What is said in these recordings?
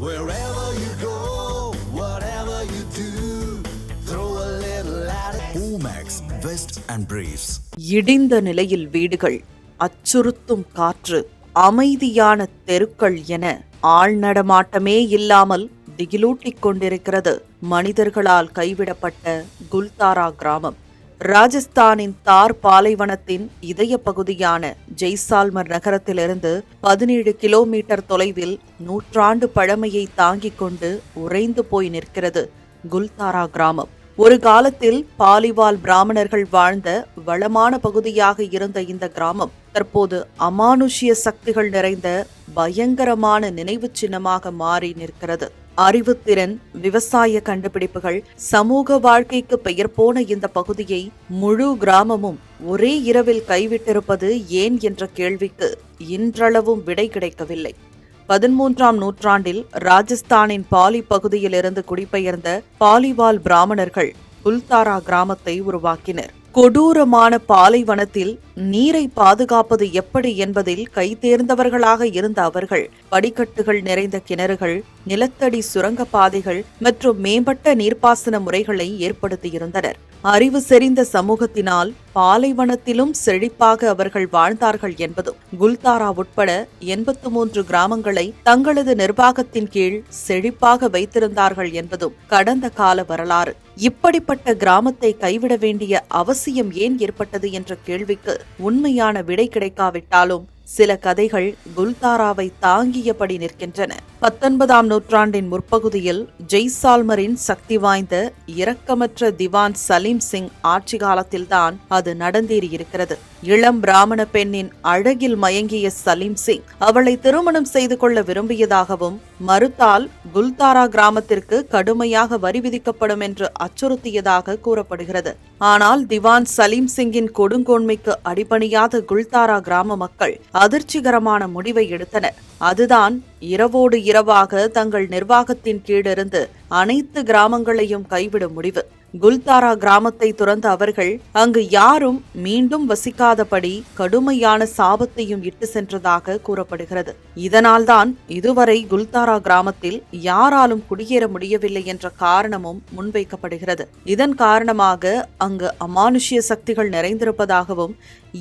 Wherever you go, whatever you do, throw a little at it. Omax, Vest and Briefs. இடிந்த நிலையில் வீடுகள், அச்சுறுத்தும் காற்று, அமைதியான தெருக்கள் என ஆள் நடமாட்டமே இல்லாமல் திகிலூட்டிக் கொண்டிருக்கிறது மனிதர்களால் கைவிடப்பட்ட குல்தாரா கிராமம். ராஜஸ்தானின் தார் பாலைவனத்தின் இதய பகுதியான ஜெய்சால்மர் நகரத்திலிருந்து 17 கிலோமீட்டர் தொலைவில் நூற்றாண்டு பழமையை தாங்கிக் கொண்டு உறைந்து போய் நிற்கிறது குல்தாரா கிராமம். ஒரு காலத்தில் பாலிவால் பிராமணர்கள் வாழ்ந்த வளமான பகுதியாக இருந்த இந்த கிராமம் தற்போது அமானுஷ்ய சக்திகள் நிறைந்த பயங்கரமான நினைவு சின்னமாக மாறி நிற்கிறது. அறிவுத்திறன், விவசாய கண்டுபிடிப்புகள், சமூக வாழ்க்கைக்கு பெயர் போன இந்த பகுதியை முழு கிராமமும் ஒரே இரவில் கைவிட்டிருப்பது ஏன் என்ற கேள்விக்கு இன்றளவும் விடை கிடைக்கவில்லை. 13ஆம் நூற்றாண்டில் ராஜஸ்தானின் பாலி பகுதியிலிருந்து குடிபெயர்ந்த பாலிவால் பிராமணர்கள் குல்தாரா கிராமத்தை உருவாக்கினர். கொடூரமான பாலைவனத்தில் நீரை பாதுகாப்பது எப்படி என்பதில் கைதேர்ந்தவர்களாக இருந்த அவர்கள் படிக்கட்டுகள் நிறைந்த கிணறுகள், நிலத்தடி சுரங்க பாதைகள் மற்றும் மேம்பட்ட நீர்ப்பாசன முறைகளை ஏற்படுத்தியிருந்தனர். அறிவு செறிந்த சமூகத்தினால் பாலைவனத்திலும் செழிப்பாக அவர்கள் வாழ்ந்தார்கள் என்பதும், குல்தாரா உட்பட 83 கிராமங்களை தங்களது நிர்வாகத்தின் கீழ் செழிப்பாக வைத்திருந்தார்கள் என்பதும் கடந்த கால வரலாறு. இப்படிப்பட்ட கிராமத்தை கைவிட வேண்டிய அவசியம் ஏன் ஏற்பட்டது என்ற கேள்விக்கு உண்மையான விடை கிடைக்காவிட்டாலும் சில கதைகள் குல்தாராவை தாங்கியபடி நிற்கின்றன. 19ஆம் நூற்றாண்டின் முற்பகுதியில் ஜெய்சால்மரின் சக்தி வாய்ந்த இரக்கமற்ற திவான் சலீம் சிங் ஆட்சி காலத்தில்தான் அது நடந்தேறியிருக்கிறது. இளம் பிராமண பெண்ணின் அழகில் மயங்கிய சலீம் சிங் அவளை திருமணம் செய்து கொள்ள விரும்பியதாகவும், மறுத்தால் குல்தாரா கிராமத்திற்கு கடுமையாக வரி விதிக்கப்படும் என்று அச்சுறுத்தியதாக கூறப்படுகிறது. ஆனால் திவான் சலீம் சிங்கின் கொடுங்கோன்மைக்கு அடிபணியாத குல்தாரா கிராம மக்கள் அதிர்ச்சிகரமான முடிவை எடுத்தனர். அதுதான் இரவோடு இரவாக தங்கள் நிர்வாகத்தின் கீழிருந்து அனைத்து கிராமங்களையும் கைவிடும் முடிவு. குல்தாரா கிராமத்தை துறந்த அவர்கள் அங்கு யாரும் மீண்டும் வசிக்காதபடி கடுமையான சாபத்தையும் இட்டு சென்றதாக கூறப்படுகிறது. இதனால்தான் இதுவரை குல்தாரா கிராமத்தில் யாராலும் குடியேற முடியவில்லை என்ற காரணமும் முன்வைக்கப்படுகிறது. இதன் காரணமாக அங்கு அமானுஷ்ய சக்திகள் நிறைந்திருப்பதாகவும்,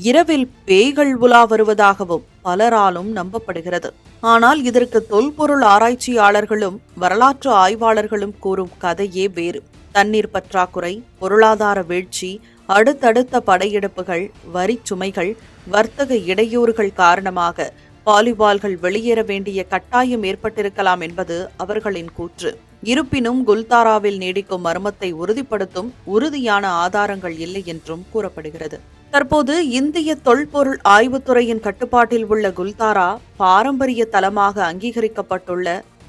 இரவில் பேய்கள் உலா வருவதாகவும் பலராலும் நம்பப்படுகிறது. ஆனால் இதற்கு தொல்பொருள் ஆராய்ச்சியாளர்களும் வரலாற்று ஆய்வாளர்களும் கூறும் கதையே வேறு. தண்ணீர் பற்றாக்குறை, பொருளாதார வீழ்ச்சி, அடுத்தடுத்த படையெடுப்புகள், வரி சுமைகள், வர்த்தக இடையூறுகள் காரணமாக பாலிவால்கள் வெளியேற வேண்டிய கட்டாயம் ஏற்பட்டிருக்கலாம் என்பது அவர்களின் கூற்று. இருப்பினும் குல்தாராவில் நீடிக்கும் மர்மத்தை உறுதிப்படுத்தும் உறுதியான ஆதாரங்கள் இல்லை என்றும் கூறப்படுகிறது. தற்போது இந்திய தொல்பொருள் ஆய்வுத்துறையின் கட்டுப்பாட்டில் உள்ள குல்தாரா பாரம்பரிய தலமாக அங்கீகரிக்கப்பட்டுள்ள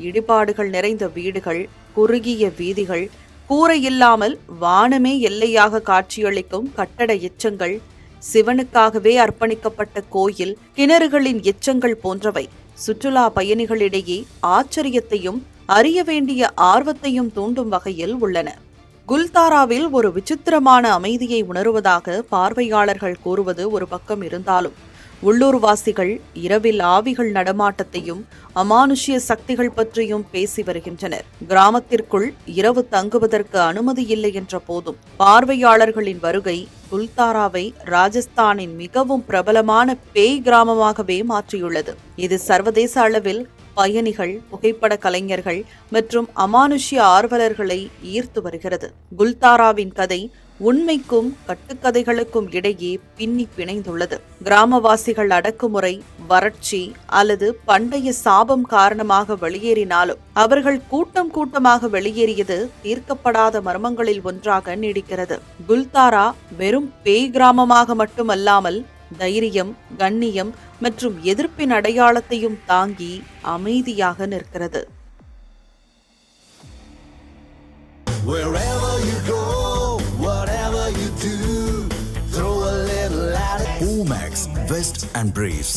இடிபாடுகள் நிறைந்த வீடுகள், குறுகிய வீதிகள், கூரை இல்லாமல் வானமே எல்லையாக காட்சியளிக்கும் கட்டட எச்சங்கள், சிவனுக்காகவே அர்ப்பணிக்கப்பட்ட கோயில், கிணறுகளின் எச்சங்கள் போன்றவை சுற்றுலா பயணிகளிடையே ஆச்சரியத்தையும் அறிய வேண்டிய ஆர்வத்தையும் தூண்டும் வகையில் உள்ளன. குல்தாராவில் ஒரு விசித்திரமான அமைதியை உணருவதாக பார்வையாளர்கள் கூறுவது ஒரு பக்கம் இருந்தாலும், உள்ளூர்வாசிகள் இரவில் ஆவிகள் நடமாட்டத்தையும் அமானுஷ்ய சக்திகள் பற்றியும் பேசி வருகின்றனர். கிராமத்திற்குள் இரவு தங்குவதற்கு அனுமதி இல்லை என்ற போதும் பார்வையாளர்களின் வருகை குல்தாராவை ராஜஸ்தானின் மிகவும் பிரபலமான பேய் கிராமமாகவே மாற்றியுள்ளது. இது சர்வதேச அளவில் பயணிகள், புகைப்பட கலைஞர்கள் மற்றும் அமானுஷ்ய ஆர்வலர்களை ஈர்த்து வருகிறது. குல்தாராவின் கதை உண்மைக்கும் கட்டுக்கதைகளுக்கும் இடையே பின்னி பிணைந்துள்ளது. கிராமவாசிகள் அடக்குமுறை, வறட்சி அல்லது பண்டைய சாபம் காரணமாக வெளியேறினாலும் அவர்கள் கூட்டம் கூட்டமாக வெளியேறியது தீர்க்கப்படாத மர்மங்களில் ஒன்றாக நீடிக்கிறது. குல்தாரா வெறும் பேய் கிராமமாக மட்டுமல்லாமல் தைரியம், கண்ணியம் மற்றும் எதிர்ப்பின் அடையாளத்தையும் தாங்கி அமைதியாக நிற்கிறது. Wherever you go, whatever you do, throw a little at it. Omax, Vest and Briefs.